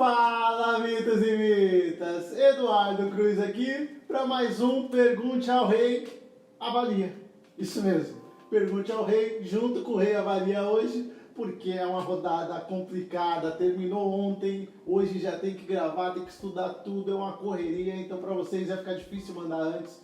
Fala, mitos e mitas! Eduardo Cruz aqui para mais um Pergunte ao Rei Avalia. Isso mesmo, Pergunte ao Rei junto com o Rei Avalia hoje, porque é uma rodada complicada, terminou ontem, hoje já tem que gravar, tem que estudar tudo, é uma correria, então para vocês vai ficar difícil mandar antes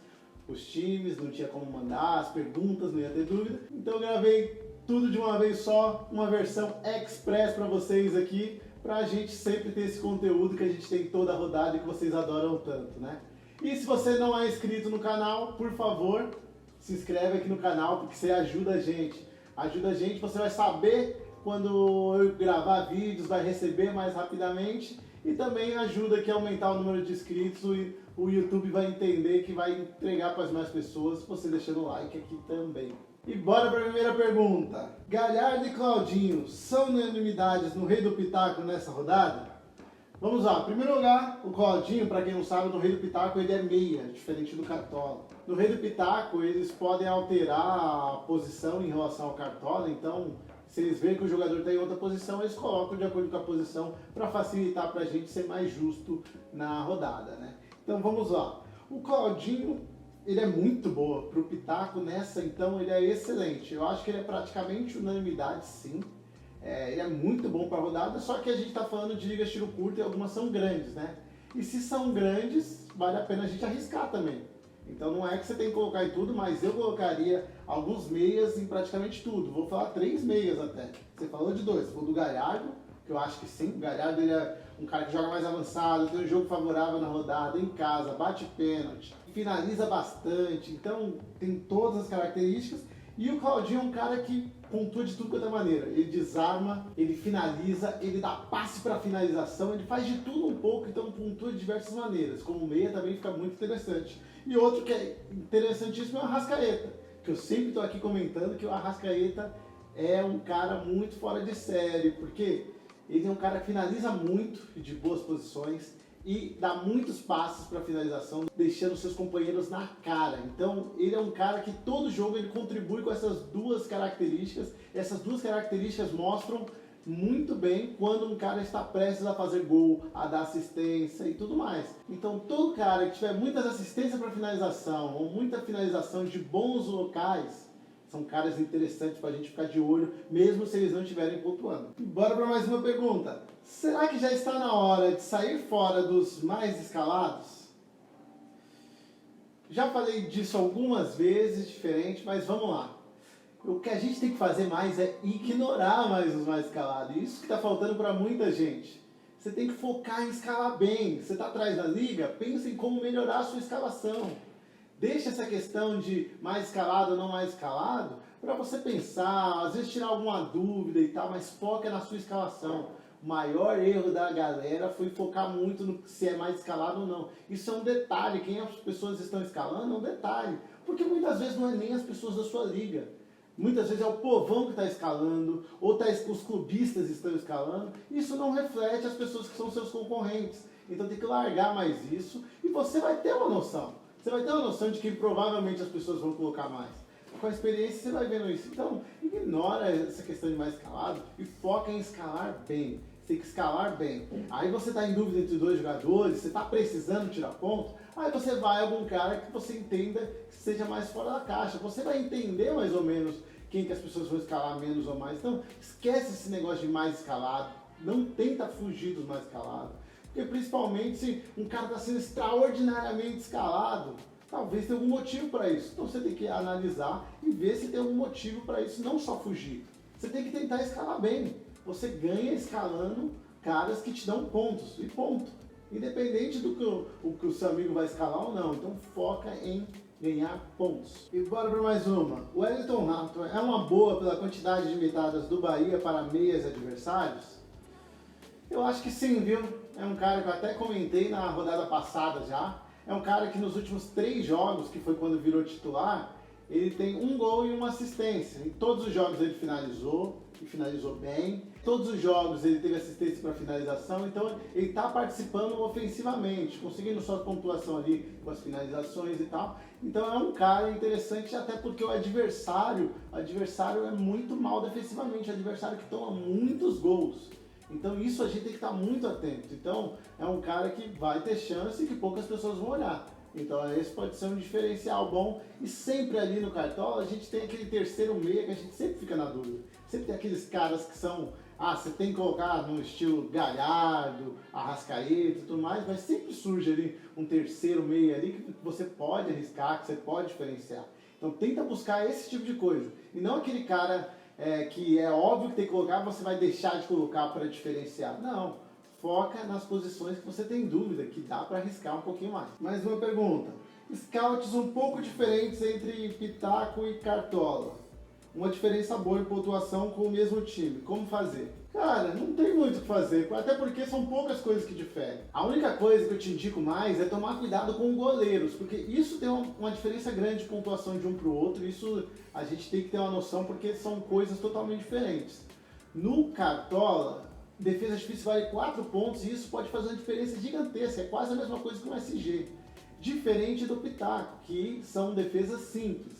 os times, não tinha como mandar, as perguntas, não ia ter dúvida. Então eu gravei tudo de uma vez só, uma versão express para vocês aqui, pra gente sempre ter esse conteúdo que a gente tem toda a rodada e que vocês adoram tanto, né? E se você não é inscrito no canal, por favor, se inscreve aqui no canal, porque você ajuda a gente. Ajuda a gente, você vai saber quando eu gravar vídeos, vai receber mais rapidamente e também ajuda aqui a aumentar o número de inscritos e o YouTube vai entender que vai entregar para as mais pessoas, você deixando o like aqui também. E bora para a primeira pergunta. Galhardo e Claudinho são unanimidades no Rei do Pitaco nessa rodada? Vamos lá. Em primeiro lugar, o Claudinho, para quem não sabe, no Rei do Pitaco ele é meia, diferente do Cartola. No Rei do Pitaco eles podem alterar a posição em relação ao Cartola, então se eles veem que o jogador está em outra posição, eles colocam de acordo com a posição para facilitar para a gente ser mais justo na rodada, né? Então vamos lá. O Claudinho, ele é muito boa para o Pitaco nessa, então ele é excelente. Eu acho que ele é praticamente unanimidade, sim. Ele é muito bom para a rodada, só que a gente está falando de ligas tiro curto e algumas são grandes, né? E se são grandes, vale a pena a gente arriscar também. Então não é que você tem que colocar em tudo, mas eu colocaria alguns meias em praticamente tudo. Vou falar 3 meias até. Você falou de 2, você falou do Galhardo, que eu acho que sim. O Galhardo ele é um cara que joga mais avançado, tem um jogo favorável na rodada, em casa, bate pênalti, finaliza bastante, então tem todas as características. E o Claudinho é um cara que pontua de tudo quanto é maneira. Ele desarma, ele finaliza, ele dá passe para finalização, ele faz de tudo um pouco, então pontua de diversas maneiras. Como meia também fica muito interessante. E outro que é interessantíssimo é o Arrascaeta, que eu sempre estou aqui comentando que o Arrascaeta é um cara muito fora de série, porque ele é um cara que finaliza muito de boas posições e dá muitos passes para finalização, deixando seus companheiros na cara. Então ele é um cara que todo jogo ele contribui com essas duas características. Essas duas características mostram muito bem quando um cara está prestes a fazer gol, a dar assistência e tudo mais. Então todo cara que tiver muitas assistências para finalização ou muita finalização de bons locais, são caras interessantes para a gente ficar de olho, mesmo se eles não estiverem pontuando. Bora para mais uma pergunta. Será que já está na hora de sair fora dos mais escalados? Já falei disso algumas vezes, diferente, mas vamos lá. O que a gente tem que fazer mais é ignorar mais os mais escalados. Isso que está faltando para muita gente. Você tem que focar em escalar bem. Você está atrás da liga? Pensa em como melhorar a sua escalação. Deixa essa questão de mais escalado ou não mais escalado para você pensar, às vezes tirar alguma dúvida e tal, mas foca na sua escalação. O maior erro da galera foi focar muito no se é mais escalado ou não. Isso é um detalhe, quem as pessoas estão escalando é um detalhe, porque muitas vezes não é nem as pessoas da sua liga. Muitas vezes é o povão que está escalando, ou os clubistas estão escalando. Isso não reflete as pessoas que são seus concorrentes. Então tem que largar mais isso e você vai ter uma noção. Você vai ter uma noção de que provavelmente as pessoas vão colocar mais. Com a experiência você vai vendo isso. Então, ignora essa questão de mais escalado e foca em escalar bem. Você tem que escalar bem. Aí você está em dúvida entre 2 jogadores, você está precisando tirar ponto, aí você vai a algum cara que você entenda que seja mais fora da caixa. Você vai entender mais ou menos quem que as pessoas vão escalar menos ou mais. Então, esquece esse negócio de mais escalado. Não tenta fugir dos mais escalados. Porque principalmente se um cara está sendo extraordinariamente escalado, talvez tenha algum motivo para isso. Então você tem que analisar e ver se tem algum motivo para isso, não só fugir. Você tem que tentar escalar bem. Você ganha escalando caras que te dão pontos, e ponto. Independente do que o seu amigo vai escalar ou não. Então foca em ganhar pontos. E bora para mais uma. O Wellington Rato é uma boa pela quantidade de metadas do Bahia para meias adversários? Eu acho que sim, viu? É um cara que eu até comentei na rodada passada já. É um cara que nos últimos 3 jogos, que foi quando virou titular, ele tem 1 gol e 1 assistência. Em todos os jogos ele finalizou, e finalizou bem. Todos os jogos ele teve assistência para finalização, então ele está participando ofensivamente, conseguindo sua pontuação ali com as finalizações e tal. Então é um cara interessante, até porque o adversário é muito mal defensivamente, o adversário que toma muitos gols. Então isso a gente tem que estar muito atento. Então é um cara que vai ter chance e que poucas pessoas vão olhar. Então esse pode ser um diferencial bom. E sempre ali no Cartola a gente tem aquele terceiro meia que a gente sempre fica na dúvida. Sempre tem aqueles caras que são, você tem que colocar no estilo Galhardo, Arrascaeta e tudo mais, mas sempre surge ali um terceiro meia ali que você pode arriscar, que você pode diferenciar. Então tenta buscar esse tipo de coisa. E não aquele cara que é óbvio que tem que colocar, você vai deixar de colocar para diferenciar. Não, foca nas posições que você tem dúvida, que dá para arriscar um pouquinho mais. Mais uma pergunta. Scouts um pouco diferentes entre Pitaco e Cartola. Uma diferença boa em pontuação com o mesmo time. Como fazer? Cara, não tem muito o que fazer, até porque são poucas coisas que diferem. A única coisa que eu te indico mais é tomar cuidado com goleiros, porque isso tem uma diferença grande de pontuação de um para o outro, isso a gente tem que ter uma noção, porque são coisas totalmente diferentes. No Cartola, defesa difícil vale 4 pontos e isso pode fazer uma diferença gigantesca, é quase a mesma coisa que um SG. Diferente do Pitaco, que são defesas simples.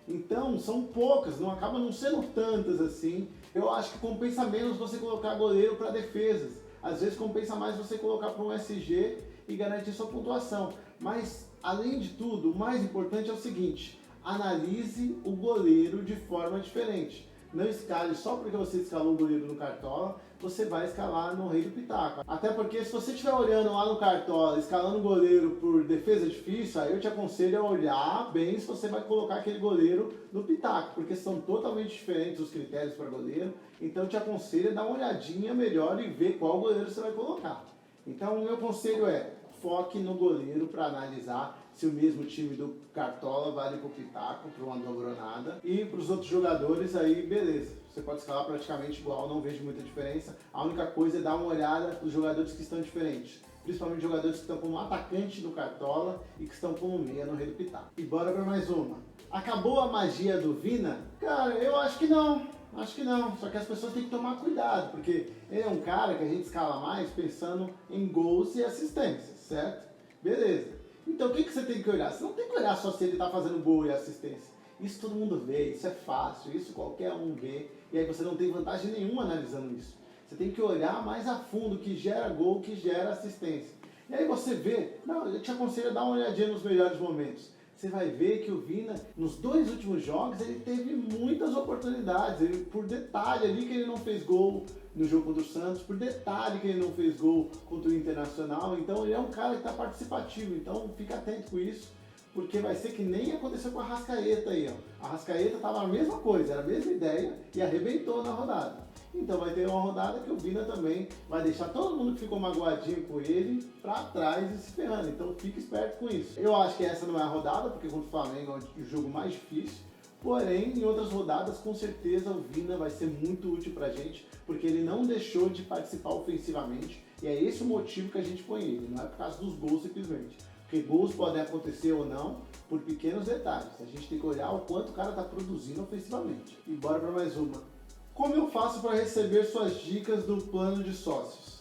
Então, são poucas, não acaba não sendo tantas assim. Eu acho que compensa menos você colocar goleiro para defesas. Às vezes compensa mais você colocar para um SG e garantir sua pontuação. Mas, além de tudo, o mais importante é o seguinte: analise o goleiro de forma diferente. Não escale só porque você escalou o goleiro no Cartola, você vai escalar no Rei do Pitaco. Até porque se você estiver olhando lá no Cartola, escalando o goleiro por defesa difícil, aí eu te aconselho a olhar bem se você vai colocar aquele goleiro no Pitaco, porque são totalmente diferentes os critérios para goleiro. Então eu te aconselho a dar uma olhadinha melhor e ver qual goleiro você vai colocar. Então o meu conselho é: foque no goleiro para analisar se o mesmo time do Cartola vale para o Pitaco, para o Andogronada. E para os outros jogadores aí, beleza. Você pode escalar praticamente igual, não vejo muita diferença. A única coisa é dar uma olhada nos jogadores que estão diferentes. Principalmente jogadores que estão como atacante no Cartola e que estão como meia no Rei do Pitaco. E bora para mais uma. Acabou a magia do Vina? Cara, eu acho que não. Acho que não, só que as pessoas têm que tomar cuidado, porque ele é um cara que a gente escala mais pensando em gols e assistências, certo? Beleza. Então o que você tem que olhar? Você não tem que olhar só se ele está fazendo gol e assistência. Isso todo mundo vê, isso é fácil, isso qualquer um vê, e aí você não tem vantagem nenhuma analisando isso. Você tem que olhar mais a fundo o que gera gol, o que gera assistência. E aí você vê, eu te aconselho a dar uma olhadinha nos melhores momentos. Você vai ver que o Vina, nos 2 últimos jogos, ele teve muitas oportunidades. Ele, por detalhe ali que ele não fez gol no jogo contra o Santos, por detalhe que ele não fez gol contra o Internacional. Então ele é um cara que está participativo, então fica atento com isso, porque vai ser que nem aconteceu com a Arrascaeta aí. A Arrascaeta estava a mesma coisa, era a mesma ideia e arrebentou na rodada. Então vai ter uma rodada que o Vina também vai deixar todo mundo que ficou magoadinho com ele pra trás e se ferrando. Então fique esperto com isso. Eu acho que essa não é a rodada, porque contra o Flamengo é o jogo mais difícil. Porém, em outras rodadas, com certeza o Vina vai ser muito útil pra gente, porque ele não deixou de participar ofensivamente. E é esse o motivo que a gente põe ele, não é por causa dos gols simplesmente. Porque gols podem acontecer ou não por pequenos detalhes. A gente tem que olhar o quanto o cara está produzindo ofensivamente. E bora para mais uma. Como eu faço para receber suas dicas do plano de sócios?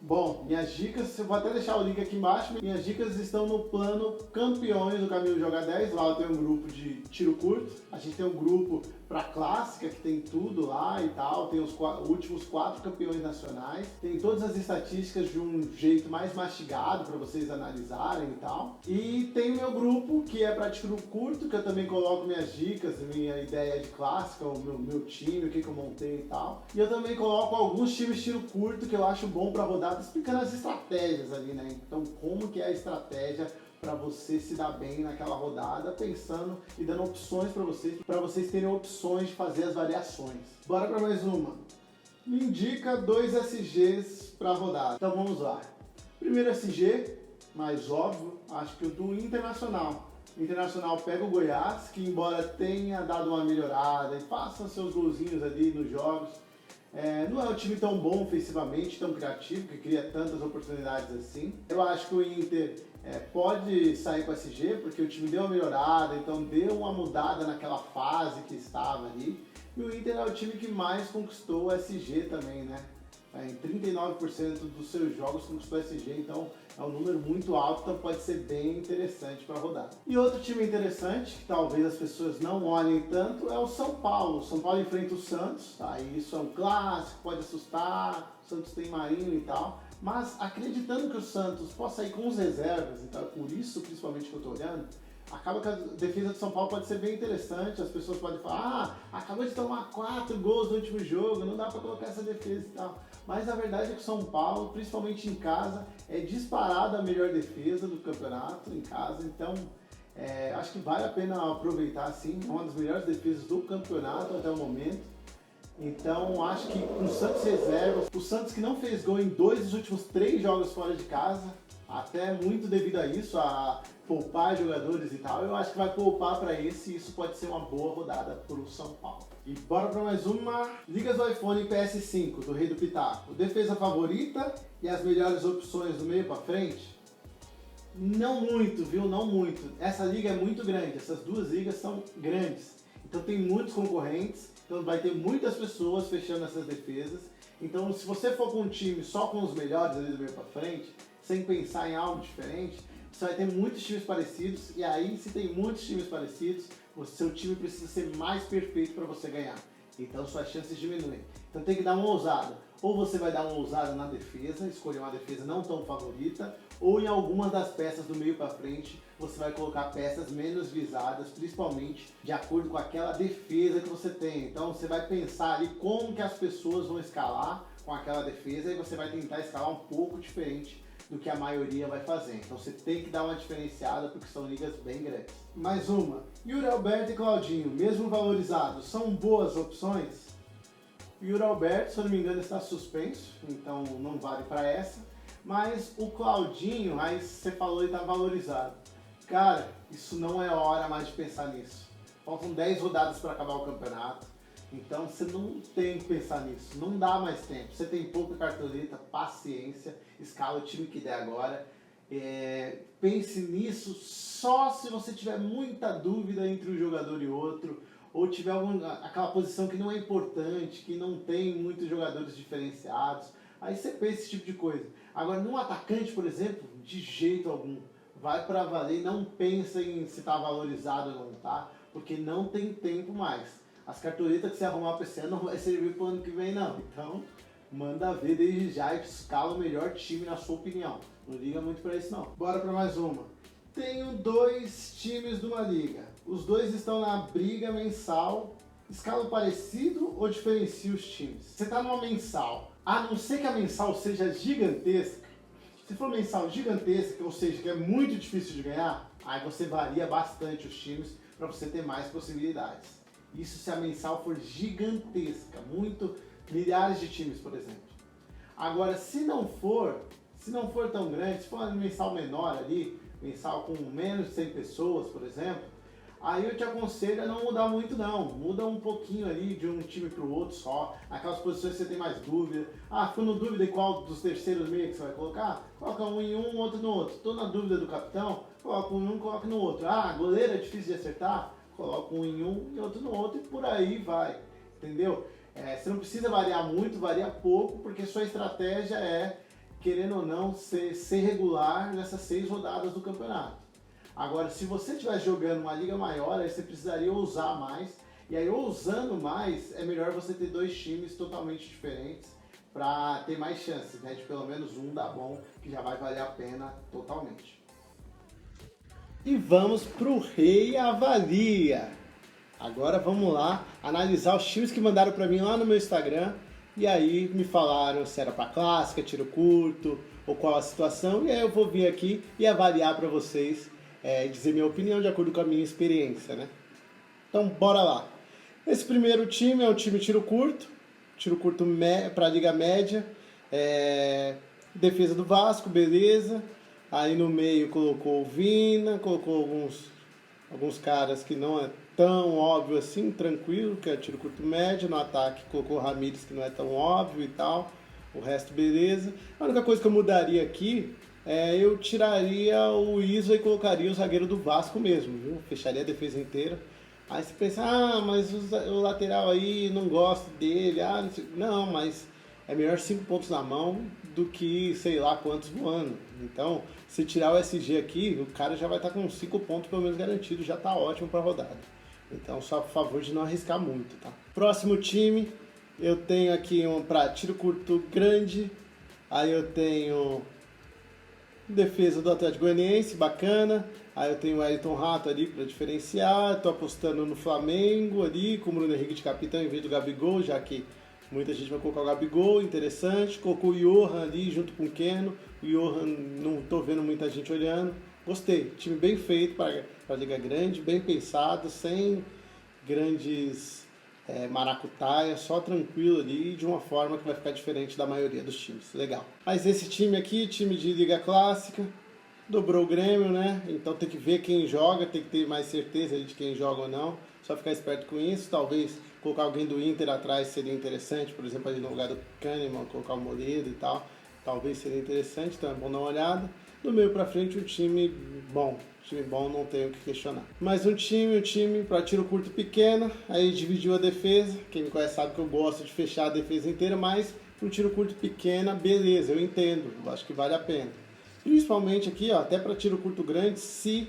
Bom, minhas dicas, eu vou até deixar o link aqui embaixo. Minhas dicas estão no plano Campeões do Caminho Joga 10. Lá eu tenho um grupo de tiro curto. A gente tem um grupo para clássica, que tem tudo lá e tal. Tem os últimos 4 campeões nacionais. Tem todas as estatísticas de um jeito mais mastigado para vocês analisarem e tal. E tem o meu grupo, que é para tiro curto, que eu também coloco minhas dicas, minha ideia de clássica, o meu time, o que eu montei e tal. E eu também coloco alguns times de tiro curto que eu acho bom para rodar, explicando as estratégias ali, né? Então, como que é a estratégia para você se dar bem naquela rodada, pensando e dando opções para vocês terem opções de fazer as variações. Bora para mais uma. Me indica 2 SGs para rodada. Então, vamos lá. Primeiro SG, mais óbvio, acho que o do Internacional. O Internacional pega o Goiás, que embora tenha dado uma melhorada e faça seus golzinhos ali nos jogos, não é um time tão bom ofensivamente, tão criativo, que cria tantas oportunidades assim. Eu acho que o Inter pode sair com o SG, porque o time deu uma melhorada, então deu uma mudada naquela fase que estava ali. E o Inter é o time que mais conquistou o SG também, né? em 39% dos seus jogos conquistou SG, então é um número muito alto, então pode ser bem interessante para rodar. E outro time interessante, que talvez as pessoas não olhem tanto, é o São Paulo. O São Paulo enfrenta o Santos, tá? E isso é um clássico, pode assustar, o Santos tem Marinho e tal, mas acreditando que o Santos possa ir com os reservas, então é por isso principalmente que eu estou olhando, acaba que a defesa do São Paulo pode ser bem interessante, as pessoas podem falar, acabou de tomar 4 gols no último jogo, não dá para colocar essa defesa e tal. Mas a verdade é que o São Paulo, principalmente em casa, é disparada a melhor defesa do campeonato em casa, então acho que vale a pena aproveitar sim, é uma das melhores defesas do campeonato até o momento. Então acho que com o Santos reserva, o Santos que não fez gol em 2 dos últimos 3 jogos fora de casa, até muito devido a isso, a poupar jogadores e tal, eu acho que vai poupar para esse e isso pode ser uma boa rodada para o São Paulo. E bora para mais uma Ligas do iPhone PS5, do Rei do Pitaco. Defesa favorita e as melhores opções do meio para frente? Não muito, viu? Não muito. Essa liga é muito grande, essas duas ligas são grandes. Então tem muitos concorrentes, então vai ter muitas pessoas fechando essas defesas. Então se você for com um time só com os melhores ali do meio para frente, sem pensar em algo diferente, você vai ter muitos times parecidos, e aí se tem muitos times parecidos, o seu time precisa ser mais perfeito para você ganhar. Então suas chances diminuem. Então tem que dar uma ousada. Ou você vai dar uma ousada na defesa, escolher uma defesa não tão favorita, ou em algumas das peças do meio para frente, você vai colocar peças menos visadas, principalmente de acordo com aquela defesa que você tem. Então você vai pensar ali como que as pessoas vão escalar com aquela defesa, e você vai tentar escalar um pouco diferente do que a maioria vai fazer. Então você tem que dar uma diferenciada, porque são ligas bem grandes. Mais uma. Yuri Alberto e Claudinho, mesmo valorizados, são boas opções? O Yuri Alberto, se eu não me engano, está suspenso, então não vale para essa. Mas o Claudinho, aí você falou ele está valorizado. Cara, isso não é hora mais de pensar nisso. Faltam 10 rodadas para acabar o campeonato. Então você não tem que pensar nisso, não dá mais tempo. Você tem pouca cartoleta, paciência, escala o time que der agora. Pense nisso só se você tiver muita dúvida entre um jogador e outro, ou tiver aquela posição que não é importante, que não tem muitos jogadores diferenciados. Aí você pensa esse tipo de coisa. Agora, num atacante, por exemplo, de jeito algum, vai para valer, não pensa em se está valorizado ou não tá, porque não tem tempo mais. As cartoletas que você arrumar para esse ano não vai servir para o ano que vem não. Então, manda ver desde já e escala o melhor time na sua opinião. Não liga muito para isso não. Bora para mais uma. Tenho 2 times de uma liga. Os 2 estão na briga mensal. Escala parecido ou diferencia os times? Você está numa mensal. A não ser que a mensal seja gigantesca. Se for mensal gigantesca, ou seja, que é muito difícil de ganhar, aí você varia bastante os times para você ter mais possibilidades. Isso se a mensal for gigantesca, milhares de times, por exemplo. Agora, se não for tão grande, se for uma mensal menor ali, mensal com menos de 100 pessoas, por exemplo, aí eu te aconselho a não mudar muito não. Muda um pouquinho ali de um time para o outro só, aquelas posições que você tem mais dúvida. Ficou na dúvida em qual dos terceiros meios que você vai colocar? Coloca um em um, outro no outro. Estou na dúvida do capitão? Coloca um em um, coloca no outro. Goleiro é difícil de acertar? Coloca um em um e outro no outro, e por aí vai, entendeu? Você não precisa variar muito, varia pouco, porque sua estratégia é, querendo ou não, ser regular nessas 6 rodadas do campeonato. Agora, se você estiver jogando uma liga maior, aí você precisaria ousar mais, e aí ousando mais, é melhor você ter 2 times totalmente diferentes, para ter mais chances, né, de pelo menos um dar bom, que já vai valer a pena totalmente. E vamos pro Rei Avalia. Agora vamos lá analisar os times que mandaram para mim lá no meu Instagram. E aí me falaram se era para clássica, tiro curto, ou qual a situação. E aí eu vou vir aqui e avaliar para vocês, dizer minha opinião de acordo com a minha experiência, né? Então bora lá. Esse primeiro time é o time tiro curto para a Liga Média. Defesa do Vasco, beleza. Aí no meio colocou o Vina, colocou alguns caras que não é tão óbvio assim, tranquilo, que é tiro curto médio. No ataque colocou o Ramires, que não é tão óbvio e tal. O resto beleza. A única coisa que eu mudaria aqui eu tiraria o Isla e colocaria o zagueiro do Vasco mesmo, viu? Fecharia a defesa inteira. Aí você pensa, mas o lateral aí, não gosto dele. Não, mas é melhor 5 pontos na mão do que sei lá quantos voando. Então, se tirar o SG aqui, o cara já vai estar com 5 pontos pelo menos garantido, já está ótimo para a rodada. Então, só por favor de não arriscar muito, tá? Próximo time, eu tenho aqui um para tiro curto grande, aí eu tenho defesa do Atlético Goianiense, bacana. Aí eu tenho o Wellington Rato ali para diferenciar. Estou apostando no Flamengo ali, com o Bruno Henrique de capitão em vez do Gabigol, já que muita gente vai colocar o Gabigol, interessante. Colocou o Johan ali junto com o Keno. O Johan não estou vendo muita gente olhando. Gostei, time bem feito para a Liga Grande, bem pensado, sem grandes maracutaia, só tranquilo ali, de uma forma que vai ficar diferente da maioria dos times. Legal. Mas esse time aqui, time de Liga Clássica, dobrou o Grêmio, né? Então tem que ver quem joga, tem que ter mais certeza de quem joga ou não. Só ficar esperto com isso. Talvez colocar alguém do Inter atrás seria interessante, por exemplo, ali no lugar do Kahneman, colocar o Moledo e tal. Talvez seria interessante, então é bom dar uma olhada. Do meio pra frente, um time bom. Time bom, não tenho o que questionar. Mas um time para tiro curto pequeno, aí dividiu a defesa. Quem me conhece sabe que eu gosto de fechar a defesa inteira, mas para um tiro curto pequena, beleza, eu entendo, eu acho que vale a pena. Principalmente aqui, ó, até para tiro curto grande, se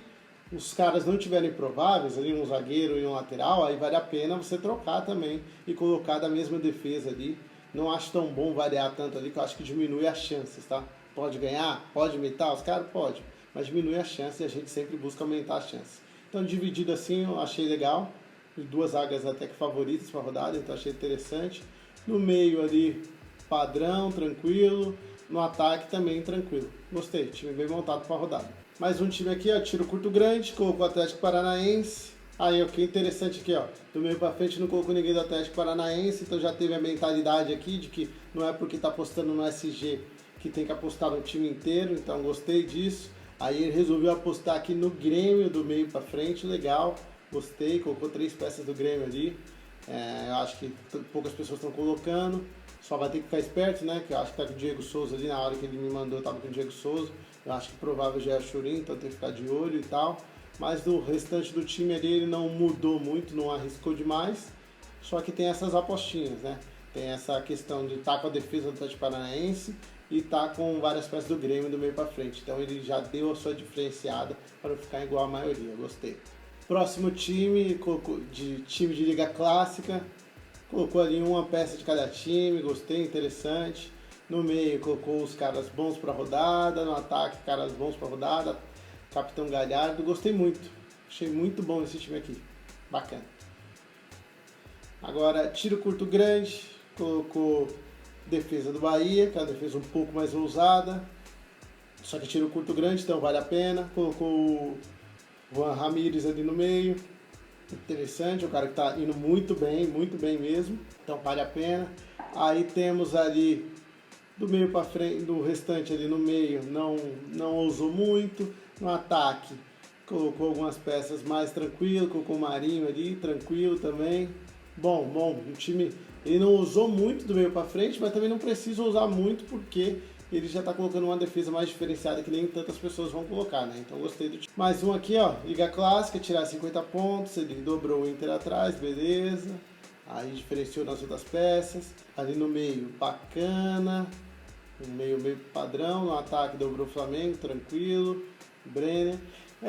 os caras não tiverem prováveis, ali um zagueiro e um lateral, aí vale a pena você trocar também e colocar da mesma defesa ali. Não acho tão bom variar tanto ali, que eu acho que diminui as chances, tá? Pode ganhar? Pode imitar os caras? Pode. Mas diminui a chance e a gente sempre busca aumentar as chances. Então, dividido assim, eu achei legal. Duas zagas até que favoritas para a rodada, então achei interessante. No meio ali, padrão, tranquilo. No ataque também tranquilo. Gostei, time bem montado para a rodada. Mais um time aqui, ó, tiro curto grande, colocou o Atlético Paranaense. Aí, o que é interessante aqui, ó, do meio para frente não colocou ninguém do Atlético Paranaense, então já teve a mentalidade aqui de que não é porque tá apostando no SG que tem que apostar no time inteiro, então gostei disso. Aí ele resolveu apostar aqui no Grêmio do meio para frente, legal, gostei, colocou 3 peças do Grêmio ali. Eu acho que poucas pessoas estão colocando, só vai ter que ficar esperto, né? Que eu acho que tá com o Diego Souza ali, na hora que ele me mandou eu tava com o Diego Souza. Eu acho que provável já é o Churin, então tem que ficar de olho e tal. Mas do restante do time ali ele não mudou muito, não arriscou demais. Só que tem essas apostinhas, né? Tem essa questão de estar com a defesa do Atlético Paranaense e tá com várias peças do Grêmio do meio para frente. Então ele já deu a sua diferenciada para ficar igual a maioria. Gostei. Próximo time, time de Liga Clássica. Colocou ali uma peça de cada time. Gostei, interessante. No meio colocou os caras bons para rodada. No ataque, caras bons para rodada. Capitão Galhardo. Gostei muito. Achei muito bom esse time aqui. Bacana. Agora, tiro curto grande. Colocou defesa do Bahia, que é uma defesa um pouco mais ousada, só que tiro curto grande, então vale a pena. Colocou o Juan Ramírez ali no meio, interessante, o cara que está indo muito bem mesmo, então vale a pena. Aí temos ali do meio para frente, do restante ali no meio, não ousou muito. No ataque, colocou algumas peças mais tranquilo, colocou o Marinho ali, tranquilo também. Bom, o time ele não usou muito do meio para frente, mas também não precisa usar muito porque ele já está colocando uma defesa mais diferenciada que nem tantas pessoas vão colocar, né? Então gostei do time. Mais um aqui, ó, Liga Clássica, tirar 50 pontos, ele dobrou o Inter atrás, beleza. Aí diferenciou nas outras peças. Ali no meio, bacana. No meio padrão, no ataque dobrou o Flamengo, tranquilo. Brenner.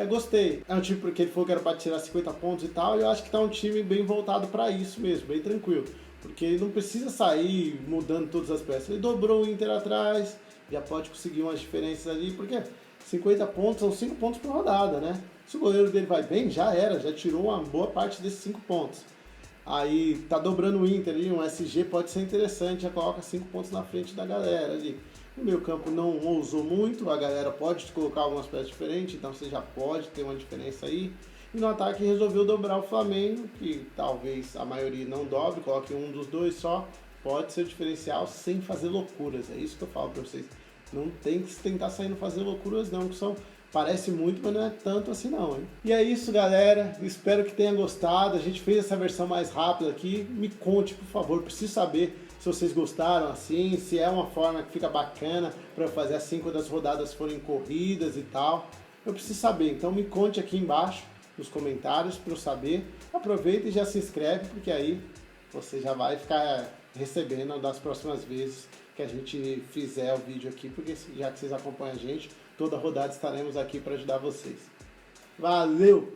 Gostei. É um time porque ele falou que era para tirar 50 pontos e tal, e eu acho que tá um time bem voltado para isso mesmo, bem tranquilo. Porque ele não precisa sair mudando todas as peças. Ele dobrou o Inter atrás, já pode conseguir umas diferenças ali, porque 50 pontos são 5 pontos por rodada, né? Se o goleiro dele vai bem, já tirou uma boa parte desses 5 pontos. Aí tá dobrando o Inter ali, um SG pode ser interessante, já coloca 5 pontos na frente da galera ali. No meio campo não ousou muito, a galera pode colocar algumas peças diferentes, então você já pode ter uma diferença aí. E no ataque resolveu dobrar o Flamengo, que talvez a maioria não dobre, coloque um dos dois só, pode ser o diferencial sem fazer loucuras, é isso que eu falo pra vocês. Não tem que tentar sair fazer loucuras não, que parece muito, mas não é tanto assim não, hein? E é isso, galera, espero que tenha gostado, a gente fez essa versão mais rápida aqui, me conte, por favor, preciso saber se vocês gostaram assim, se é uma forma que fica bacana para fazer assim quando as rodadas forem corridas e tal. Eu preciso saber, então me conte aqui embaixo nos comentários para eu saber. Aproveita e já se inscreve, porque aí você já vai ficar recebendo das próximas vezes que a gente fizer o vídeo aqui, porque já que vocês acompanham a gente, toda rodada estaremos aqui para ajudar vocês. Valeu!